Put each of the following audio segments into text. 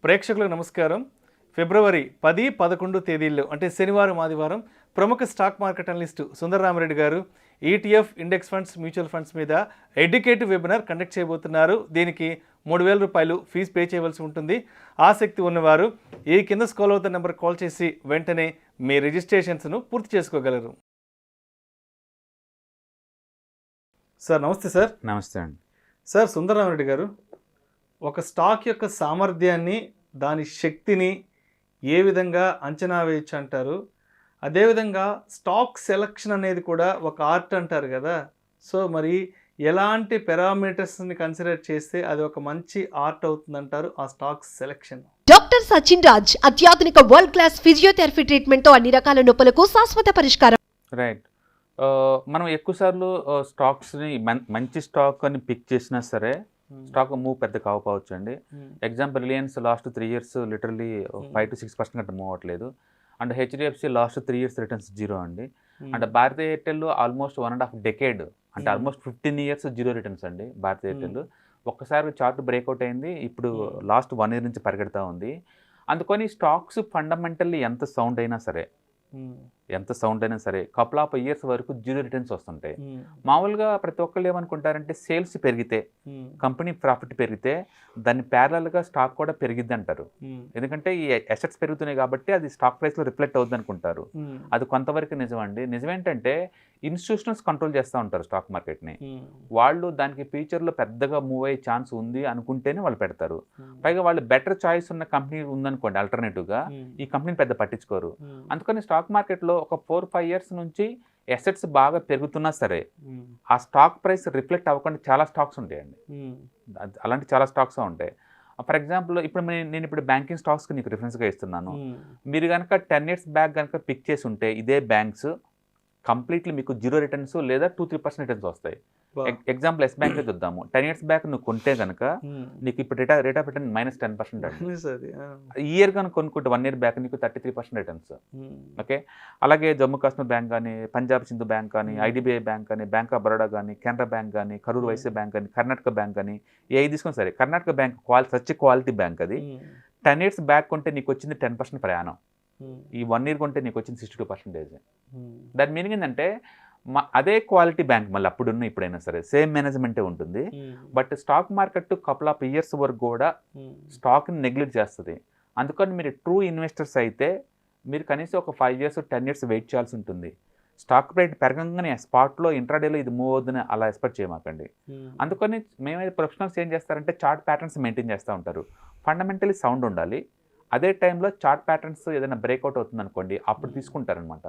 ప్రేక్షకులకు నమస్కారం. ఫిబ్రవరి 10, 11 తేదీల్లో అంటే శనివారం, ఆదివారం ప్రముఖ స్టాక్ మార్కెట్ అనలిస్టు సుందరరామరెడ్డి గారు ETF, index funds, mutual funds మీద ఎడ్యుకేటివ్ వెబినార్ కండక్ట్ చేయబోతున్నారు. దీనికి 3,000 రూపాయలు ఫీజు పే చేయవలసి ఉంటుంది. ఆసక్తి ఉన్నవారు ఈ కింద స్క్రోల్ అవుతున్న నెంబర్ కాల్ చేసి వెంటనే మీ రిజిస్ట్రేషన్స్ను పూర్తి చేసుకోగలరు. సార్ నమస్తే. సార్ నమస్తే అండి. సార్ సుందరరామరెడ్డి గారు, ఒక స్టాక్ యొక్క సామర్థ్యాన్ని, దాని శక్తిని ఏ విధంగా అంచనా వేయచ్చు అంటారు? అదేవిధంగా స్టాక్ సెలక్షన్ అనేది కూడా ఒక ఆర్ట్ అంటారు కదా. సో మరి ఎలాంటి పారామీటర్స్ని కన్సిడర్ చేస్తే అది ఒక మంచి ఆర్ట్ అవుతుందంటారు ఆ stock selection? Doctor Sachin Raj అత్యాధునిక వరల్డ్ క్లాస్ ఫిజియోథెరపీ ట్రీట్మెంట్ తో అన్ని రకాల నొప్పులకు శాశ్వత పరిష్కారం. రైట్. మనం ఎక్కువసార్లు స్టాక్స్ని మంచి స్టాక్ అని పిక్ చేసినా సరే స్టాక్ మూవ్ పెద్ద కాకపోవచ్చు అండి. Example Reliance last 3 years literally 5 to 6% కంటే మూవ్ అవ్వట్లేదు. And HDFC last 3 years returns 0 అండి. And Bharatiya Airtel almost 1.5 decade అంటే ఆల్మోస్ట్ 15 years 0 రిటర్న్స్ అండి. భారతీయ ఎయిర్టెల్ ఒక్కసారి చార్ట్ బ్రేక్అవుట్ అయింది, ఇప్పుడు లాస్ట్ 1 year నుంచి పరిగెడతా ఉంది. అందుకని స్టాక్స్ ఫండమెంటల్లీ ఎంత సౌండ్ అయినా సరే కపుల్ ఆఫ్ ఇయర్స్ వరకు 0 రిటర్న్స్ వస్తుంటాయి. మామూలుగా ప్రతి ఒక్కళ్ళు ఏమనుకుంటారంటే సేల్స్ పెరిగితే, కంపెనీ ప్రాఫిట్ పెరిగితే దాన్ని ప్యారలల్గా స్టాక్ కూడా పెరిగిద్ది అంటారు. ఎందుకంటే ఈ అసెట్స్ పెరుగుతున్నాయి కాబట్టి అది స్టాక్ ప్రైస్లో రిఫ్లెక్ట్ అవుద్ది అనుకుంటారు. అది కొంతవరకు నిజం అండి. నిజమేంటంటే ఇన్స్టిట్యూషనల్స్ కంట్రోల్ చేస్తూ ఉంటారు స్టాక్ మార్కెట్ని. వాళ్ళు దానికి ఫ్యూచర్లో పెద్దగా మూవ్ అయ్యే ఛాన్స్ ఉంది అనుకుంటేనే వాళ్ళు పెడతారు. పైగా వాళ్ళు బెటర్ చాయిస్ ఉన్న కంపెనీ ఉందనుకోండి ఆల్టర్నేటివ్గా, ఈ కంపెనీని పెద్ద పట్టించుకోరు. అందుకని స్టాక్ మార్కెట్లో ఒక 4-5 years నుంచి అసెట్స్ బాగా పెరుగుతున్నా సరే ఆ స్టాక్ ప్రైస్ రిఫ్లెక్ట్ అవ్వకుండా చాలా స్టాక్స్ ఉంటాయండి. అలాంటి చాలా స్టాక్స్ ఉంటాయి. ఫర్ ఎగ్జాంపుల్ ఇప్పుడు నేను ఇప్పుడు బ్యాంకింగ్ స్టాక్స్కి నీకు రిఫరెన్స్గా ఇస్తున్నాను. మీరు కనుక 10 years బ్యాక్ కనుక పిక్ చేసి ఉంటే ఇదే బ్యాంక్స్ కంప్లీట్లీ మీకు 0 రిటర్న్స్ లేదా 2-3% రిటర్న్స్ వస్తాయి. ఎగ్జాంపుల్ ఎస్ బ్యాంక్ చూద్దాము. 10 years బ్యాక్ నువ్వు కొంటే కనుక నీకు ఇప్పుడు రేట్ ఆఫ్ రిటర్న్ -10% అండి. ఇయర్ కనుక కొనుక్కుంటే 1 year బ్యాక్ నీకు 33% రిటర్న్స్. ఓకే. అలాగే జమ్మూ కాశ్మీర్ బ్యాంక్ కానీ, పంజాబ్ సింధు బ్యాంక్ కానీ, ఐడిబిఐ బ్యాంక్ కానీ, బ్యాంక్ ఆఫ్ బరోడా కానీ, కెనరా బ్యాంక్ కానీ, కరూర్ వైశ్య బ్యాంక్ కానీ, కర్ణాటక బ్యాంక్ కానీ, ఏ తీసుకుని సరే Karnataka bank such quality bank. అది 10 years బ్యాక్ కొంటే నీకు వచ్చింది 10% ప్రయాణం. ఈ 1 year కొంటే నీకు వచ్చింది 62%. దాని మీనింగ్ ఏంటంటే అదే క్వాలిటీ బ్యాంక్ మళ్ళీ అప్పుడున్న ఇప్పుడైనా సరే సేమ్ మేనేజ్మెంటే ఉంటుంది. But stock market couple of years వరకు కూడా స్టాక్ని నెగ్లెక్ట్ చేస్తుంది. అందుకని మీరు ట్రూ ఇన్వెస్టర్స్ అయితే మీరు కనీసం ఒక 5 years 10 years వెయిట్ చేయాల్సి ఉంటుంది. స్టాక్ రేట్ పెరగంగానే స్పాట్లో ఇంట్రాడేలో ఇది మూవ్ అవుతుందని అలా ఎక్స్పెక్ట్ చేయమాకండి. అందుకని మేమైతే ప్రొఫెషనల్స్ ఏం చేస్తారంటే చార్ట్ ప్యాటర్న్స్ మెయింటైన్ చేస్తూ ఉంటారు. ఫండమెంటలీ సౌండ్ ఉండాలి. అదే టైంలో చార్ట్ ప్యాటర్న్స్ ఏదైనా బ్రేక్అవుట్ అవుతుంది అనుకోండి, అప్పుడు తీసుకుంటారనమాట.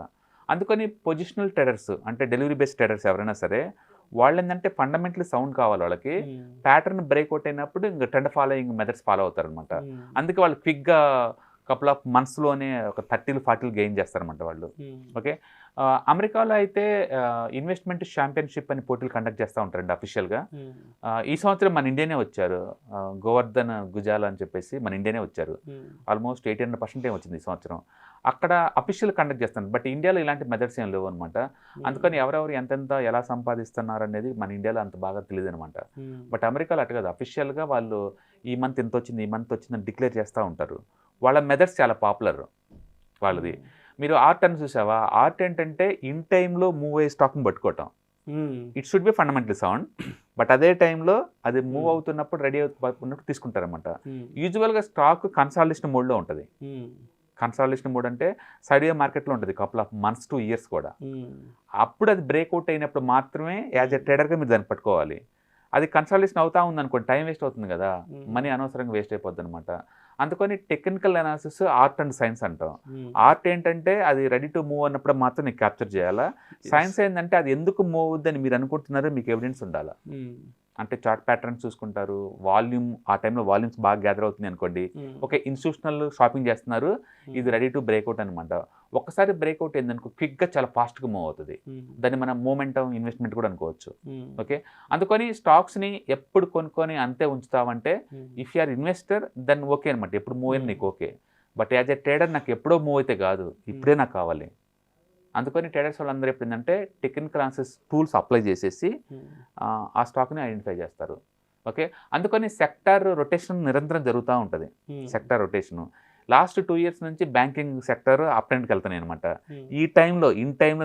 అందుకని పొజిషనల్ ట్రేడర్స్ అంటే డెలివరీ బేస్డ్ ట్రేడర్స్ ఎవరైనా సరే వాళ్ళు ఏంటంటే ఫండమెంటలీ సౌండ్ కావాలి. వాళ్ళకి ప్యాటర్న్ బ్రేక్అవుట్ అయినప్పుడు ఇంకా ట్రెండ్ ఫాలోయింగ్ మెథడ్స్ ఫాలో అవుతారు అనమాట. అందుకే వాళ్ళు క్విక్గా కపుల్ ఆఫ్ మంత్స్లోనే ఒక 30-40 గెయిన్ చేస్తారనమాట వాళ్ళు. ఓకే. అమెరికాలో అయితే ఇన్వెస్ట్మెంట్ ఛాంపియన్షిప్ అని పోటీలు కండక్ట్ చేస్తూ ఉంటారండి అఫీషియల్గా. ఈ సంవత్సరం మన ఇండియానే వచ్చారు, గోవర్ధన్ గుజాల్ అని చెప్పేసి మన ఇండియానే వచ్చారు. ఆల్మోస్ట్ 800% వచ్చింది ఈ సంవత్సరం. అక్కడ అఫీషియల్ కండక్ట్ చేస్తాను. బట్ ఇండియాలో ఇలాంటి మెథడ్స్ ఏం లేవు అనమాట. అందుకని ఎవరెవరు ఎంతెంత ఎలా సంపాదిస్తున్నారు అనేది మన ఇండియాలో అంత బాగా తెలియదు అనమాట. బట్ అమెరికాలో అటు కాదు, అఫీషియల్గా వాళ్ళు ఈ మంత్ ఎంత వచ్చింది, ఈ మంత్ వచ్చిందని డిక్లేర్ చేస్తూ ఉంటారు. వాళ్ళ మెథడ్స్ చాలా పాపులర్ వాళ్ళది. మీరు ఆర్ట్ అని చూసావా? ఆర్ట్ ఏంటంటే ఇన్ టైంలో మూవ్ అయ్యే స్టాక్ని పట్టుకోవటం. It should be fundamental sound. But అదే టైంలో అది మూవ్ అవుతున్నప్పుడు రెడీ అవుతున్నప్పుడు తీసుకుంటారనమాట. యూజువల్గా స్టాక్ కన్సాలిడేషన్ మోడ్లో ఉంటుంది. కన్సాలిడేషన్ మోడ్ అంటే సైడ్ మార్కెట్లో ఉంటుంది couple of months to years కూడా. అప్పుడు అది బ్రేక్అవుట్ అయినప్పుడు మాత్రమే యాజ్ ఎ ట్రేడర్గా మీరు దాన్ని పట్టుకోవాలి. అది కన్సాలిడేషన్ అవుతా ఉంది అనుకోండి, టైం వేస్ట్ అవుతుంది కదా, మనీ అనవసరంగా వేస్ట్ అయిపోద్ది అనమాట. అందుకని technical analysis art and science అంటాం. ఆర్ట్ ఏంటంటే అది రెడీ టు మూవ్ అన్నప్పుడు మాత్రం నీకు క్యాప్చర్ చేయాలా. సైన్స్ ఏంటంటే అది ఎందుకు మూవ్ అవుద్దని మీరు అనుకుంటున్నారో మీకు ఎవిడెన్స్ ఉండాలా. అంటే చార్ట్ ప్యాటర్న్స్ చూసుకుంటారు, వాల్యూమ్ ఆ టైంలో వాల్యూమ్స్ బాగా గ్యాదర్ అవుతుంది అనుకోండి, ఓకే ఇన్స్టిట్యూషనల్ షాపింగ్ చేస్తున్నారు, ఇది రెడీ టు బ్రేక్అవుట్ అనమాట. ఒక్కసారి బ్రేక్అవుట్ అయిందనుకో క్విక్గా చాలా ఫాస్ట్గా మూవ్ అవుతుంది. దాన్ని మనం మూమెంటం ఇన్వెస్ట్మెంట్ కూడా అనుకోవచ్చు. ఓకే. అందుకని స్టాక్స్ని ఎప్పుడు కొనుక్కొని అంతే ఉంచుతావంటే if you are investor then okay అనమాట, ఎప్పుడు మూవ్ అయినా నీకు okay. But as a trader నాకు ఎప్పుడో మూవ్ అయితే కాదు, ఇప్పుడే నాకు కావాలి. అందుకని ట్రేడర్స్ వాళ్ళందరూ ఎప్పుడేంటంటే టెక్నికల్ అనాలిసిస్ టూల్స్ అప్లై చేసేసి ఆ స్టాక్ని ఐడెంటిఫై చేస్తారు. ఓకే, అందుకని సెక్టార్ రొటేషన్ నిరంతరం జరుగుతూ ఉంటుంది. సెక్టార్ రొటేషను లాస్ట్ 2 years నుంచి బ్యాంకింగ్ సెక్టర్ అప్ ట్రెండ్కి వెళ్తున్నాయి అనమాట. ఈ టైంలో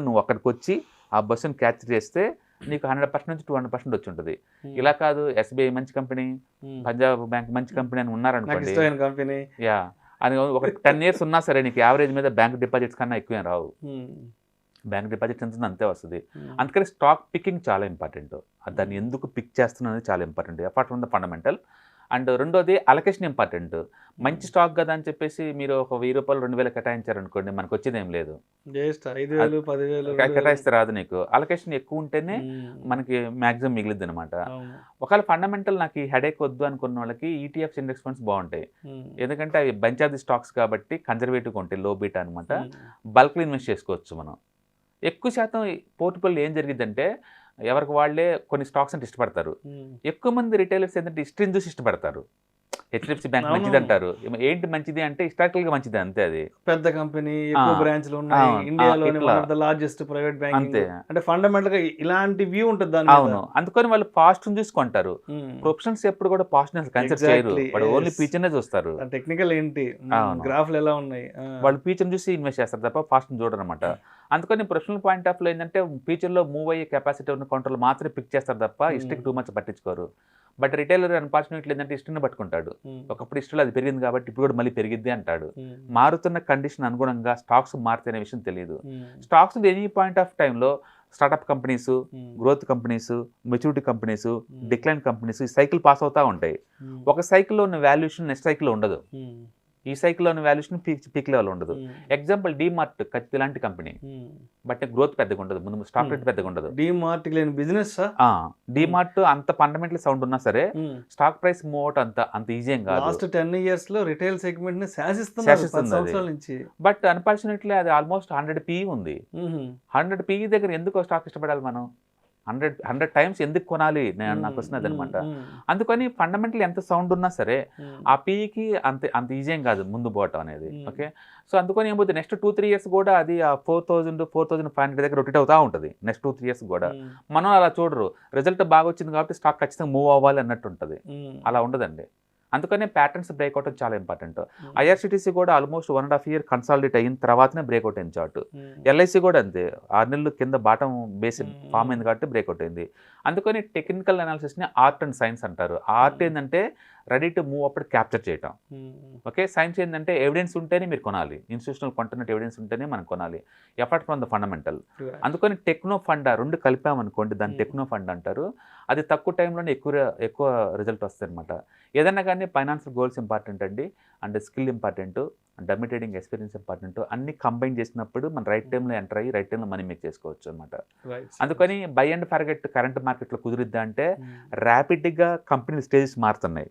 నువ్వు అక్కడికి వచ్చి ఆ బస్సును క్యాచ్ చేస్తే నీకు 100% నుంచి 200% వచ్చి ఉంటుంది. ఇలా కాదు SBI మంచి కంపెనీ, పంజాబ్ బ్యాంక్ మంచి కంపెనీ అని ఉన్నారనుకోండి, కంపెనీ యా అది ఒక 10 years ఉన్నా సరే నీకు యావరేజ్ మీద బ్యాంక్ డిపాజిట్స్ కన్నా ఎక్కువ రావు. బ్యాంక్ డిపాజిట్ ఎంత అంతే వస్తుంది. అందుకని స్టాక్ పికింగ్ చాలా ఇంపార్టెంట్. దాన్ని ఎందుకు పిక్ చేస్తున్నది చాలా important apart from the fundamental. And రెండోది అలొకేషన్ ఇంపార్టెంట్. మంచి స్టాక్ కదా అని చెప్పేసి మీరు ఒక 1000 రూపాయలు 2000 కేటాయించారనుకోండి, మనకు వచ్చేది ఏం లేదు. 5,000 10,000 కేటాయిస్తే రాదు. నీకు అలొకేషన్ ఎక్కువ ఉంటేనే మనకి మ్యాక్సిమం మిగిలిద్ది అనమాట. ఒకవేళ ఫండమెంటల్ నాకు ఈ హెడేక్ వద్దు అనుకున్న వాళ్ళకి ETFs ఇండెక్స్ ఫండ్స్ బాగుంటాయి. ఎందుకంటే అవి బంచ్ ఆఫ్ ది స్టాక్స్ కాబట్టి కన్జర్వేటివ్గా ఉంటాయి, లో బీటా అనమాట. బల్క్లో ఇన్వెస్ట్ చేసుకోవచ్చు మనం. ఎక్కువ శాతం పోర్ట్ఫోలియో ఏం జరిగిద్దంటే ఎవరికి వాళ్ళే కొన్ని స్టాక్స్ అంటే ఇష్టపడతారు. ఎక్కువ మంది రిటైలర్స్ ఏంటంటే హిస్టరీని చూసి ఇష్టపడతారు. HDFC బ్యాంక్ మంచిది అంటారు. ఏంటి మంచిది అంటే హిస్టారికల్గా మంచిది అంతే. అది పెద్ద కంపెనీ, ఎక్కువ బ్రాంచ్లు ఉన్నాయి, ఇండియాలోని one of the largest private bank అంతే. అంటే ఫండమెంటల్ గా ఇలాంటి వ్యూ ఉంటుంది దాని మీద. అవును, అందుకని వాళ్ళు పాస్ట్ చూసుకుంటారు. ప్రొఫెషనల్స్ ఎప్పుడు కూడా పాస్ట్ కన్సిడర్ చేయరు, వాళ్ళు ఓన్లీ ఫ్యూచర్ నే చూస్తారు. టెక్నికల్ ఏంటి, గ్రాఫ్లు ఎలా ఉన్నాయి, వాళ్ళు ఫ్యూచర్ చూసి ఇన్వెస్ట్ చేస్తారు తప్ప పాస్ట్ చూడరు అనమాట. అందుకని ప్రొఫెషనల్ పాయింట్ ఆఫ్ లో ఏంటంటే ఫ్యూచర్ లో మూవ్ అయ్యే కెపాసిటీ ఉన్న కౌంటర్లు మాత్రమే పిక్ చేస్తారు తప్ప హిస్టరీకి టూ మచ్ పట్టించుకోరు. బట్ రిటైలర్ అన్ఫార్చునేట్లీ ఏంటంటే హిస్టరీని పట్టుకుంటాడు. ఒకప్పుడు హిస్టరీలో అది పెరిగింది కాబట్టి ఇప్పుడు కూడా మళ్ళీ పెరిగిద్ది అంటాడు. మారుతున్న కండిషన్ అనుగుణంగా స్టాక్స్ మారుతున్న విషయం తెలియదు. స్టాక్స్ ఎనీ పాయింట్ ఆఫ్ టైంలో startup companies, growth companies, maturity companies, decline companies ఈ సైకిల్ పాస్ అవుతూ ఉంటాయి. ఒక సైకిల్లో ఉన్న వాల్యుయేషన్ నెక్స్ట్ సైకిల్లో ఉండదు. ఈ సైకిల్లో ఉన్న వాల్యుయేషన్ పీక్ లెవెల్ ఉండదు. ఎగ్జాంపుల్ డీమార్ట్ కత్తి లాంటి కంపెనీ, బట్ గ్రోత్ పెద్దగా ఉండదు, ముందు స్టాక్ రేట్ పెద్దగా ఉండదు. డీమార్ట్ లేని బిజినెస్, డీమార్ట్ అంత ఫండమెంటల్ సౌండ్ ఉన్నా సరే స్టాక్ ప్రైస్ మూవ్ అవుట్ అంత ఈజీ ఏం కాదు. లాస్ట్ 10 years లో రిటైల్ సెగ్మెంట్ ని శాసిస్తుంది. బట్ అన్ఫార్చునేట్లీ అది ఆల్మోస్ట్ 100 PE ఉంది. 100 PE దగ్గర ఎందుకు స్టాక్ ఇష్టపడాలి మనం? 100 times ఎందుకు కొనాలి నాకు వస్తున్నది అనమాట. అందుకని ఫండమెంటల్ ఎంత సౌండ్ ఉన్నా సరే ఆ పీకి అంత ఈజీ ఏం కాదు ముందు పోవటం అనేది. ఓకే, సో అందుకని ఏమవుతుంది నెక్స్ట్ 2-3 years కూడా అది ఆ 4,000-4,500 దగ్గర రొటేట్ అవుతూ ఉంటుంది. నెక్స్ట్ 2-3 years కూడా మనం అలా చూడరు. రిజల్ట్ బాగా వచ్చింది కాబట్టి స్టాక్ ఖచ్చితంగా మూవ్ అవ్వాలి అన్నట్టు ఉంటుంది. అలా ఉండదండి. అందుకనే ప్యాటర్న్స్ బ్రేక్అవుట్ చాలా ఇంపార్టెంట్. IRCTC కూడా ఆల్మోస్ట్ 1.5 year కన్సాలిడేట్ అయిన తర్వాతనే బ్రేక్అవుట్ అయింది చార్ట్. LIC కూడా అంతే, 6 నెలలు కింద బాటం బేస్ ఫామ్ అయింది కాబట్టి బ్రేక్అవుట్ అయింది. అందుకని టెక్నికల్ అనాలిసిస్ని ఆర్ట్ అండ్ సైన్స్ అంటారు. ఆర్ట్ ఏంటంటే రెడీ టు మూవ్ అప్పుడు క్యాప్చర్ చేయటం. ఓకే, సైన్స్ ఏంటంటే ఎవిడెన్స్ ఉంటేనే మీరు కొనాలి, ఇన్స్టిట్యూషనల్ కొంటున్నట్టు ఎవిడెన్స్ ఉంటేనే మనం కొనాలి, అపార్ట్ ఫ్రమ్ ద ఫండమెంటల్. అందుకని టెక్నో ఫండ్ రెండు కలిపామనుకోండి దాన్ని టెక్నో ఫండ్ అంటారు. అది తక్కువ టైంలోనే ఎక్కువ రిజల్ట్ వస్తుంది అనమాట. ఏదన్నా కానీ ఫైనాన్షియల్ గోల్స్ ఇంపార్టెంట్ అండి, and skill important, dummy trading experience important. అన్ని కంబైన్ చేసినప్పుడు మనం రైట్ టైంలో ఎంటర్ అయ్యి రైట్ టైంలో మనీ మేక్ చేసుకోవచ్చు అనమాట. అందుకని బై అండ్ ఫర్గెట్ కరెంట్ మార్కెట్లో కుదిరిద్దా అంటే ర్యాపిడ్గా కంపెనీ స్టేజెస్ మారుతున్నాయి.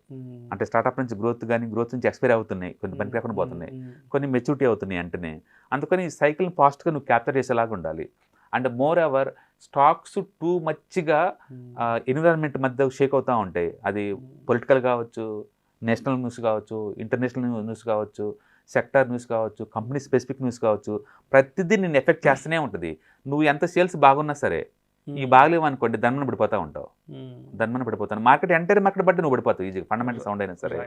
అంటే స్టార్ట్అప్ నుంచి గ్రోత్ నుంచి ఎక్స్పైర్ అవుతున్నాయి, కొన్ని పనికి రాకుండా పోతున్నాయి, కొన్ని మెచ్యూరిటీ అవుతున్నాయి అంటేనే. అందుకని ఈ సైకిల్ని ఫాస్ట్గా నువ్వు క్యాప్చర్ చేసేలాగా ఉండాలి. And moreover stocks too మచ్గా ఎన్విరాన్మెంట్ మధ్య షేక్ అవుతూ ఉంటాయి. అది పొలిటికల్ కావచ్చు, నేషనల్ న్యూస్ కావచ్చు, ఇంటర్నేషనల్ న్యూస్ కావచ్చు, సెక్టార్ న్యూస్ కావచ్చు, కంపెనీ స్పెసిఫిక్ న్యూస్ కావచ్చు, ప్రతిదీ నేను ఎఫెక్ట్ చేస్తూనే ఉంటుంది. నువ్వు ఎంత సేల్స్ బాగున్నా సరే ఈ బాగలేవు అనుకోండి దన్మన పడిపోతూ ఉంటావు. మార్కెట్ ఎంటైర్ మార్కెట్ బట్టి నువ్వు పడిపోతావు ఈజీగా, ఫండమెంటల్ సౌండ్ అయినా సరే.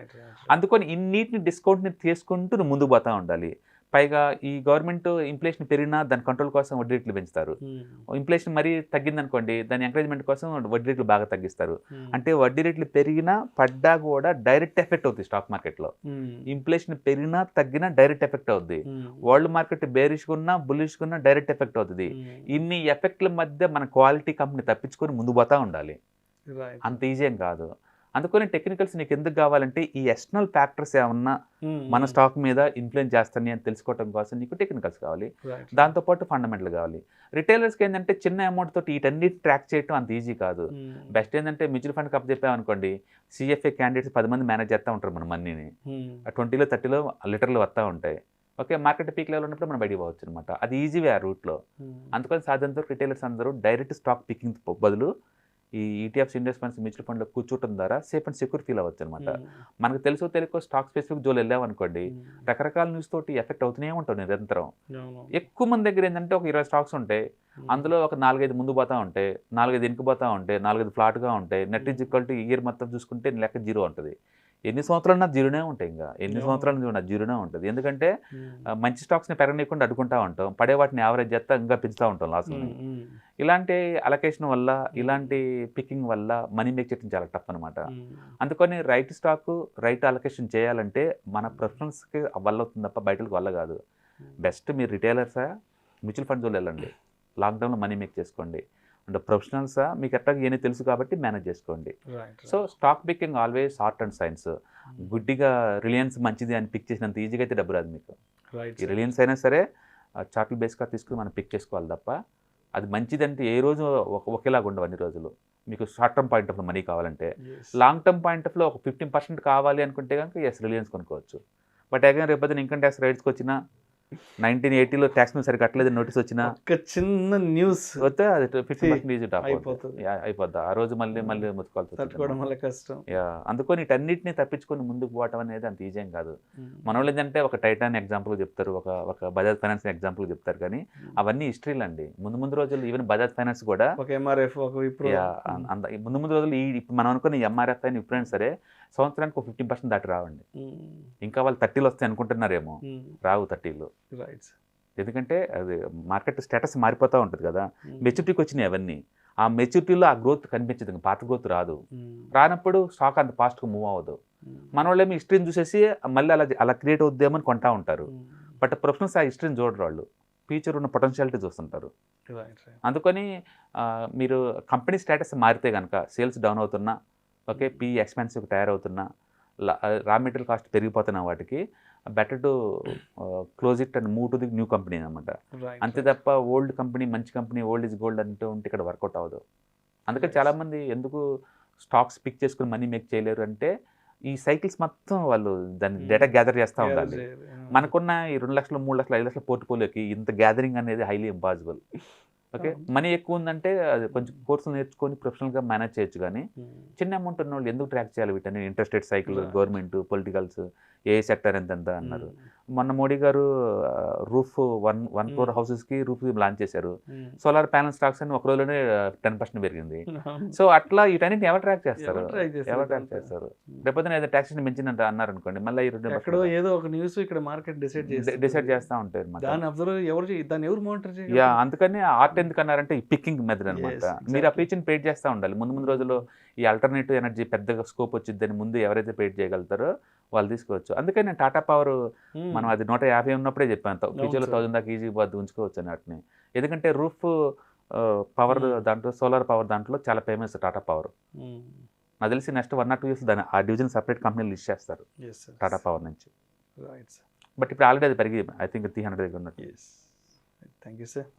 అందుకని ఇన్నిటిని డిస్కౌంట్ని తీసుకుంటూ నువ్వు ముందుకు పోతూ ఉండాలి. పైగా ఈ గవర్నమెంట్ ఇన్ఫ్లేషన్ పెరిగినా దాని కంట్రోల్ కోసం వడ్డీ రేట్లు పెంచుతారు. ఇన్ఫ్లేషన్ మరీ తగ్గిందనుకోండి దాని ఎంకరేజ్మెంట్ కోసం వడ్డీ రేట్లు బాగా తగ్గిస్తారు. అంటే వడ్డీ రేట్లు పెరిగినా పడ్డా కూడా డైరెక్ట్ ఎఫెక్ట్ అవుతుంది స్టాక్ మార్కెట్లో. ఇన్ఫ్లేషన్ పెరిగినా తగ్గినా డైరెక్ట్ ఎఫెక్ట్ అవుతుంది. వరల్డ్ మార్కెట్ బేరిష్గా ఉన్నా బుల్లిష్గా ఉన్నా డైరెక్ట్ ఎఫెక్ట్ అవుతుంది. ఇన్ని ఎఫెక్ట్ల మధ్య మన క్వాలిటీ కంపెనీ తప్పించుకొని ముందు పోతా ఉండాలి. అంత ఈజీ ఏం కాదు. అందుకని టెక్నికల్స్ నీకు ఎందుకు కావాలంటే ఈ ఎక్స్టర్నల్ ఫ్యాక్టర్స్ ఏమన్నా మన స్టాక్ మీద ఇన్ఫ్లుయెన్స్ చేస్తాయి అని తెలుసుకోవడం కోసం నీకు టెక్నికల్స్ కావాలి, దాంతోపాటు ఫండమెంటల్ కావాలి. రిటైలర్స్కి ఏంటంటే చిన్న అమౌంట్ తోటి వీటన్నిటి ట్రాక్ చేయడం అంత ఈజీ కాదు. బెస్ట్ ఏంటంటే మ్యూచువల్ ఫండ్ కప్ చెప్పామనుకోండి, CFA క్యాండిడేట్స్ 10 మంది మేనేజ్ చేస్తూ ఉంటారు మన మనీని, 20లో 30లో లీటర్లు వస్తూ ఉంటాయి. ఓకే, మార్కెట్ పీక్ లెవెల్ ఉన్నప్పుడు మనం బయటికి పోవచ్చు అనమాట. అది ఈజీ వే ఆ రూట్లో. అందుకని సాధ్యంతో రిటైలర్స్ అందరూ డైరెక్ట్ స్టాక్ పికింగ్ బదులు ఈ ETFs ఇండెక్స్ ఫండ్స్ మ్యూచువల్ ఫండ్లో కూర్చోవడం ద్వారా సేఫ్ అండ్ సెక్యూర్ ఫీల్ అవ్వచ్చు అనమాట. మనకు తెలియకో స్టాక్ స్పెసిఫిక్ జోలు వెళ్ళామనుకోండి రకరకాల న్యూస్ తోటి ఎఫెక్ట్ అవుతూనే ఉంటాం నిరంతరం. ఎక్కువ మంది దగ్గర ఏంటంటే ఒక 20 స్టాక్స్ ఉంటాయి, అందులో ఒక 4-5 ముందు పోతా ఉంటాయి, 4-5 వెనక్కి పోతా ఉంటాయి, 4-5 ఫ్లాట్గా ఉంటాయి. Net is equal to year మొత్తం చూసుకుంటే లెక్క జీరో ఉంటుంది. ఎన్ని సంవత్సరాలు నా జీరోనే ఉంటాయి, ఇంకా ఎన్ని సంవత్సరాలు నా జీరోనే ఉంటుంది. ఎందుకంటే మంచి స్టాక్స్ని పెరగనీయకుండా అడ్డుకుంటా ఉంటాం, పడే వాటిని యావరేజ్ చేస్తా ఇంకా పెంచుతూ ఉంటాం లాస్ని. ఇలాంటి అలొకేషన్ వల్ల, ఇలాంటి పికింగ్ వల్ల మనీ మేక్ చేయడం చాలా టఫ్ అనమాట. అందుకని రైట్ స్టాక్ రైట్ అలొకేషన్ చేయాలంటే మన ప్రిఫరెన్స్కి వల్ల అవుతుంది తప్ప బయటకు వల్ల కాదు. బెస్ట్ మీరు రిటైలర్సా, మ్యూచువల్ ఫండ్స్ వాళ్ళు వెళ్ళండి, లాక్డౌన్లో మనీ మేక్ చేసుకోండి. అండ్ ప్రొఫెషనల్సా, మీకు ఎట్లా ఏమీ తెలుసు కాబట్టి మేనేజ్ చేసుకోండి. So stock picking always art and science. గుడ్డిగా రిలయన్స్ మంచిది అని పిక్ చేసినంత ఈజీగా అయితే డబ్బు రాదు మీకు. ఈ రిలయన్స్ అయినా సరే చార్ట్ బేస్గా తీసుకుని మనం పిక్ చేసుకోవాలి తప్ప, అది మంచిదంటే ఏ రోజు ఒకేలాగా ఉండవు అన్ని రోజులు. మీకు short term point of money కావాలంటే, లాంగ్ టర్మ్ పాయింట్ ఆఫ్లో ఒక 15% కావాలి అనుకుంటే కనుక రిలయన్స్ కొనుక్కోవచ్చు. బట్ అగైన్ రేపు ఇన్కమ్ ట్యాక్స్ రైట్స్కి వచ్చినా, 1980లో ట్యాక్స్ మీద సరిగ్గా కట్టలేదు నోటీస్ వచ్చినా, ఒక చిన్న న్యూస్ వస్తే అది 50% ఈజీ టాప్ అయిపోతుంది. అయిపోద్ది. ఆ రోజు మళ్ళీ తట్టుకోవడం కష్టం. అందుకని వీటన్నిటిని తప్పించుకొని ముందుకు పోవటం అనేది అంత ఈజీ ఏం కాదు. మన వాళ్ళు ఏంటంటే ఒక టైటాన్ ఎగ్జాంపుల్ చెప్తారు, ఒక బజాజ్ ఫైనాన్స్ ఎగ్జాంపుల్ చెప్తారు, కానీ అవన్నీ హిస్టరీలు అండి. ముందు రోజులు ఈవెన్ బజాజ్ ఫైనాన్స్ కూడా ఒక ఎంఆర్ఎఫ్, ఒక ముందు రోజులు ఇప్పుడు మనం అనుకున్న ఎంఆర్ఎఫ్ అయినా ఇప్పుడైనా సరే సంవత్సరానికి ఒక 15% దాటి రావండి. ఇంకా వాళ్ళు 30లో వస్తాయి అనుకుంటున్నారేమో, రావు 30లో. ఎందుకంటే అది మార్కెట్ స్టేటస్ మారిపోతూ ఉంటుంది కదా. మెచ్యూరిటీకి వచ్చినాయి అవన్నీ. ఆ మెచ్యూరిటీలో ఆ గ్రోత్ కనిపించదు, పాత గ్రోత్ రాదు. రానప్పుడు స్టాక్ అంత ఫాస్ట్గా మూవ్ అవ్వదు. మన వాళ్ళు ఏమి హిస్టరీని చూసేసి మళ్ళీ అలా క్రియేట్ అవుద్దేమని కొంటా ఉంటారు. బట్ ప్రొఫెషనల్స్ ఆ హిస్టరీని చూడరు, వాళ్ళు ఫ్యూచర్ ఉన్న పొటెన్షియాలిటీ చూస్తుంటారు. అందుకని మీరు కంపెనీ స్టేటస్ మారితే కనుక సేల్స్ డౌన్ అవుతున్నా, ఓకే, పీ ఎక్స్పెన్సివ్ తయారవుతున్నా, రా మెటీరియల్ కాస్ట్ పెరిగిపోతున్న వాటికి better to close it and move to the new company అనమాట. అంతే తప్ప ఓల్డ్ కంపెనీ మంచి కంపెనీ, ఓల్డ్ ఈజ్ గోల్డ్ అంటూ ఉంటే ఇక్కడ వర్కౌట్ అవ్వదు. అందుకని చాలామంది ఎందుకు స్టాక్స్ పిక్ చేసుకుని మనీ మేక్ చేయలేరు అంటే, ఈ సైకిల్స్ మొత్తం వాళ్ళు దాన్ని డేటా గ్యాదర్ చేస్తూ ఉండాలి. మనకున్న ఈ 2 లక్షలు 3 లక్షలు 5 లక్షల పోర్ట్ఫోలియోకి ఇంత గ్యాదరింగ్ అనేది హైలీ ఇంపాసిబుల్. ఓకే, మనీ ఎక్కువ ఉందంటే అది కొంచెం కోర్సులు నేర్చుకొని ప్రొఫెషనల్గా మేనేజ్ చేయొచ్చు, కానీ చిన్న అమౌంట్ ఉన్న వాళ్ళు ఎందుకు ట్రాక్ చేయాలి వీటన్ని? Interest rate cycle, government, politicals, ఏ సెక్టర్ ఎంత అన్నారు. మొన్న మోడీ గారు రూఫ్ 1 crore హౌసెస్కి రూఫ్ లాంచ్ చేశారు. సోలార్ ప్యానల్ స్టాక్స్ అని ఒక రోజులోనే 10% పెరిగింది. సో అట్లా వీటన్నిటిని ఎవరు ట్రాక్ చేస్తారు? రేపొద్దున ఏదో ట్యాక్సేషన్ పెంచిందంట అన్నారు అనుకోండి, మళ్ళీ ఏదో ఒక న్యూస్ ఇక్కడ మార్కెట్ డిసైడ్ చేస్తూ ఉంటారు. అందుకని ఆర్ట్ ఎందుకు అన్నారంటే ఈ పికింగ్ మెథడ్ అనమాట. మీరు ఆ పిచ్ని పేడ్ చేస్తూ ఉండాలి. ముందు రోజుల్లో ఈ ఆల్టర్నేటివ్ ఎనర్జీ పెద్దగా స్కోప్ వచ్చిందని ముందు ఎవరైతే పేడ్ చేయగలుగుతారో వాళ్ళు తీసుకోవచ్చు. అందుకని నేను టాటా పవర్ మనం అది 150 ఉన్నప్పుడే చెప్పాను, ఫ్యూచర్లో 1000 దాకా ఈజీగా బాగా ఉంచుకోవచ్చు అని వాటిని. ఎందుకంటే రూఫ్ పవర్ దాంట్లో, సోలార్ పవర్ దాంట్లో చాలా ఫేమస్ టాటా పవర్. నాకు తెలిసి నెక్స్ట్ 1 or 2 years దాన్ని ఆ డివిజన్ సపరేట్ కంపెనీలు లిస్ట్ చేస్తారు టాటా పవర్ నుంచి. బట్ ఇప్పుడు ఆల్రెడీ అది పెరిగి ఐ థింక్ 300 దగ్గర ఉన్నట్టు. Thank you sir.